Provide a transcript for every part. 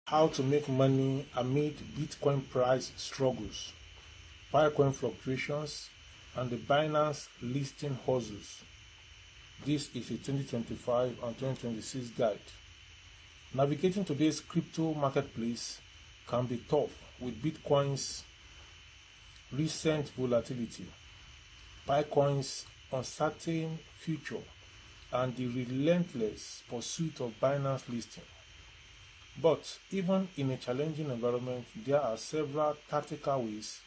How to make money amid Bitcoin price struggles, Bitcoin fluctuations, and the Binance listing hustles. This is a 2025 and 2026 guide. Navigating today's crypto marketplace can be tough with Bitcoin's recent volatility, Bitcoin's uncertain future, and the relentless pursuit of Binance listing. But even in a challenging environment, there are several tactical ways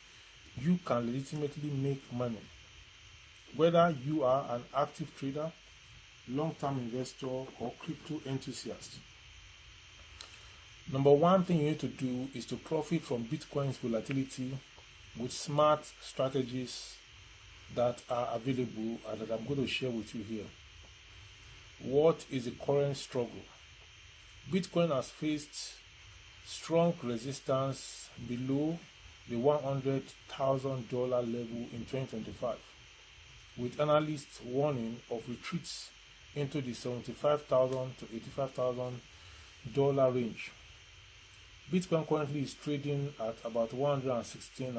you can legitimately make money. Whether you are an active trader, long-term investor, or crypto enthusiast. Number one thing you need to do is to profit from Bitcoin's volatility with smart strategies that are available and that I'm going to share with you here. What is the current struggle? Bitcoin has faced strong resistance below the $100,000 level in 2025, with analysts warning of retreats into the $75,000 to $85,000 range. Bitcoin currently is trading at about $116,000 and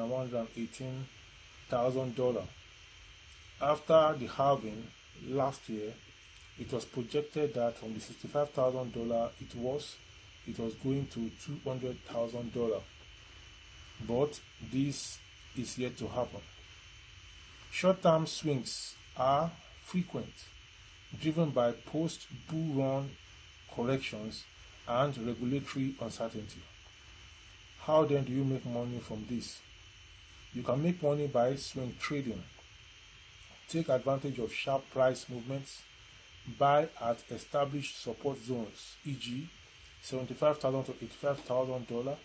$118,000. After the halving last year, it was projected that from the $65,000 it was going to $200,000. But this is yet to happen. Short-term swings are frequent, driven by post-bull run corrections and regulatory uncertainty. How then do you make money from this? You can make money by swing trading. Take advantage of sharp price movements. Buy at established support zones, e.g. $75,000 to $85,000,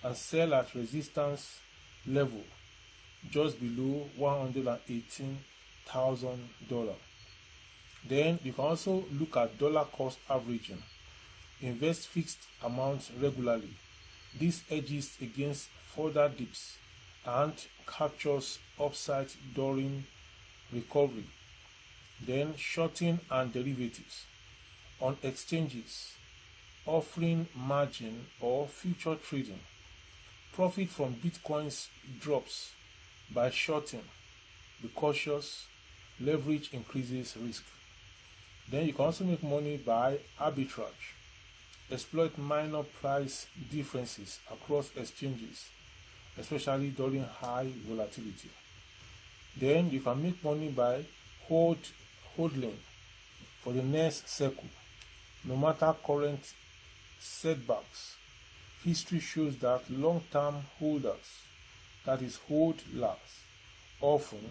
and sell at resistance level just below $118,000. Then you can also look at dollar cost averaging. Invest fixed amounts regularly. This hedges against further dips and captures upside during recovery. Then shorting and derivatives on exchanges offering margin or future trading. Profit from Bitcoin's drops by shorting. Be cautious. Leverage increases risk. Then you can also make money by arbitrage. Exploit minor price differences across exchanges, especially during high volatility. Then you can make money by HODLing for the next cycle. No matter current setbacks, history shows that long-term holders, that is HODLers, often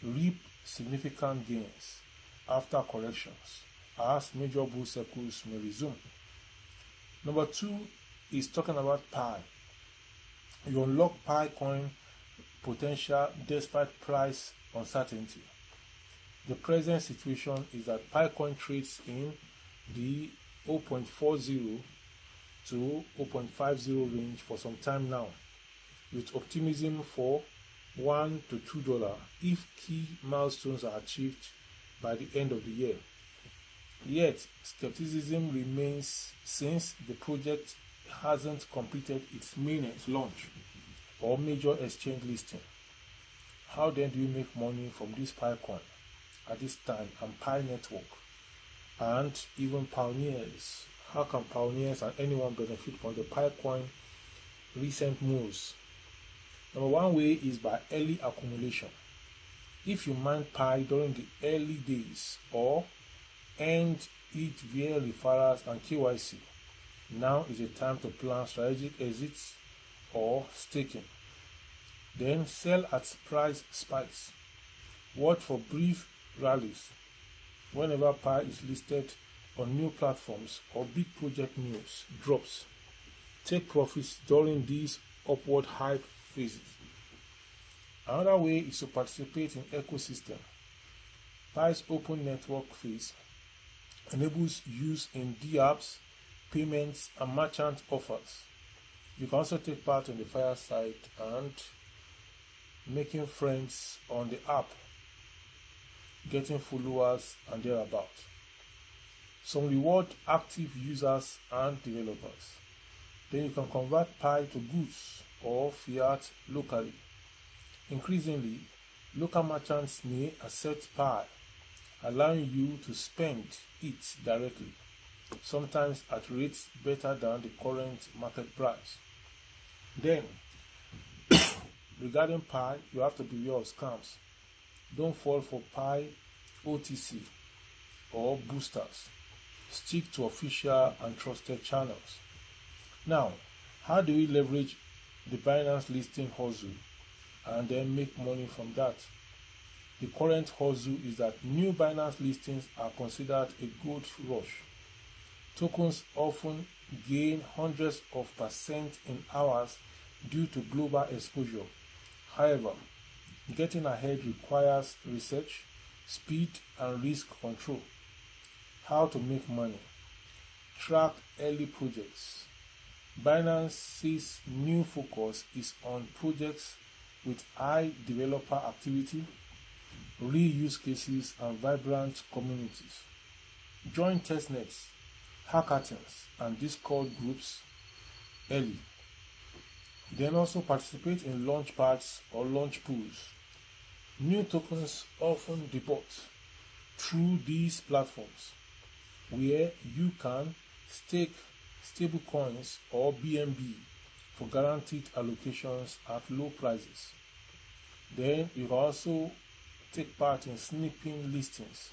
reap significant gains after corrections as major bull cycles may resume. Number two is talking about Pi. You unlock Pi coin potential despite price uncertainty. The present situation is that Pi coin trades in the 0.40 to 0.50 range for some time now, with optimism for $1 to $2 if key milestones are achieved by the end of the year. Yet, skepticism remains since the project hasn't completed its mainnet launch or major exchange listing. How then do you make money from this Pi coin at this time and Pi network and even pioneers? How can pioneers and anyone benefit from the Pi coin recent moves? Number one way is by early accumulation. If you mine Pi during the early days or end it via referrals and KYC, now is the time to plan strategic exits or staking. Then sell at price spikes. Watch for brief rallies whenever Pi is listed on new platforms or big project news drops. Take profits during these upward hype phases. Another way is to participate in ecosystem. Pi's open network phase enables use in dApps, payments, and merchant offers. You can also take part in the fireside and making friends on the app, getting followers and thereabout. Some reward active users and developers. Then you can convert Pi to goods or fiat locally. Increasingly, local merchants may accept Pi, allowing you to spend it directly, sometimes at rates better than the current market price. Then, regarding Pi, you have to beware of scams. Don't fall for Pi OTC or boosters. Stick to official and trusted channels. Now, how do we leverage the Binance listing hustle and then make money from that? The current hustle is that new Binance listings are considered a gold rush. Tokens often gain hundreds of percent in hours due to global exposure. However, getting ahead requires research, speed, and risk control. How to make money? Track early projects. Binance's new focus is on projects with high developer activity, real use cases, and vibrant communities. Join testnets, hackathons, and Discord groups early. Then also participate in Launchpads or Launchpools. New tokens often depot through these platforms, where you can stake stablecoins or BNB for guaranteed allocations at low prices. Then you can also take part in sniping listings.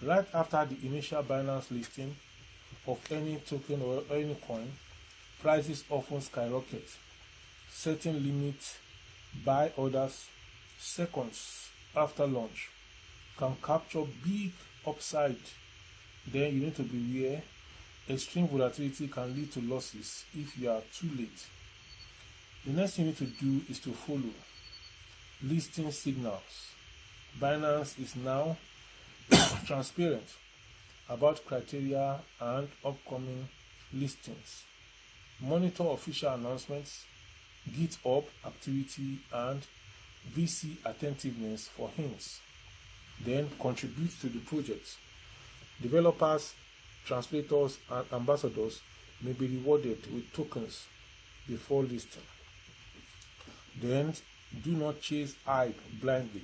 Right after the initial Binance listing of any token or any coin, prices often skyrocket, setting limits buy orders seconds after launch. Can capture big upside. Then you need to beware. Extreme volatility can lead to losses if you are too late. The next thing you need to do is to follow listing signals. Binance is now transparent about criteria and upcoming listings. Monitor official announcements, GitHub activity, and VC attentiveness for hints. Then contribute to the project. Developers, translators, and ambassadors may be rewarded with tokens before listing. Then do not chase hype blindly.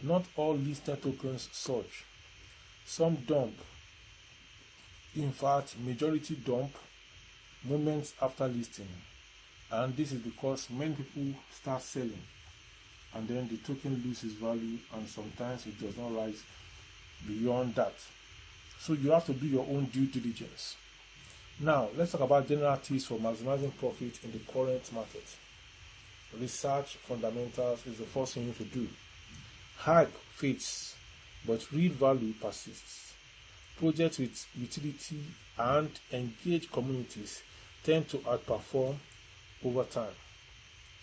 Not all listed tokens surge. Some dump. In fact, majority dump moments after listing. And this is because many people start selling, and then the token loses value, and sometimes it does not rise beyond that. So you have to do your own due diligence. Now, let's talk about general tips for maximizing profit in the current market. Research fundamentals is the first thing you need to do. Hype fades, but real value persists. Projects with utility and engaged communities tend to outperform over time.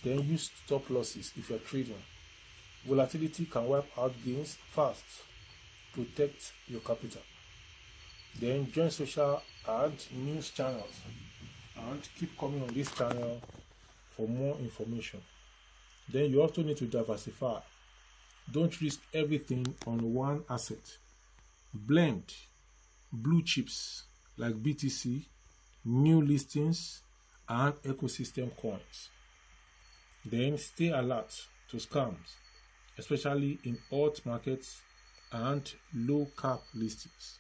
Then use stop losses if you're trading. Volatility can wipe out gains fast. Protect your capital. Then join social and news channels and keep coming on this channel for more information. Then you also need to diversify. Don't risk everything on one asset. Blend blue chips like BTC, new listings, and ecosystem coins. Then stay alert to scams, especially in alt markets and low cap listings.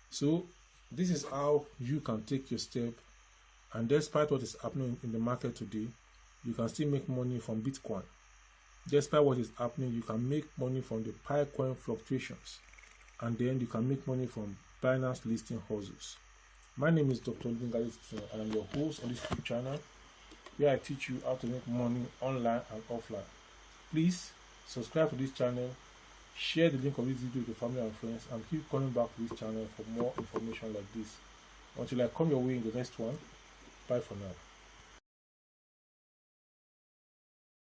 So this is how you can take your step, and despite what is happening in the market today, you can still make money from Bitcoin. Despite what is happening, you can make money from the Pi coin fluctuations, and then you can make money from Binance listing hustles. My name is Dr. Bingali, and I'm your host on this YouTube channel, where I teach you how to make money online and offline. Please subscribe to this channel, share the link of this video with your family and friends, and keep coming back to this channel for more information like this. Until I come your way in the next one, bye for now.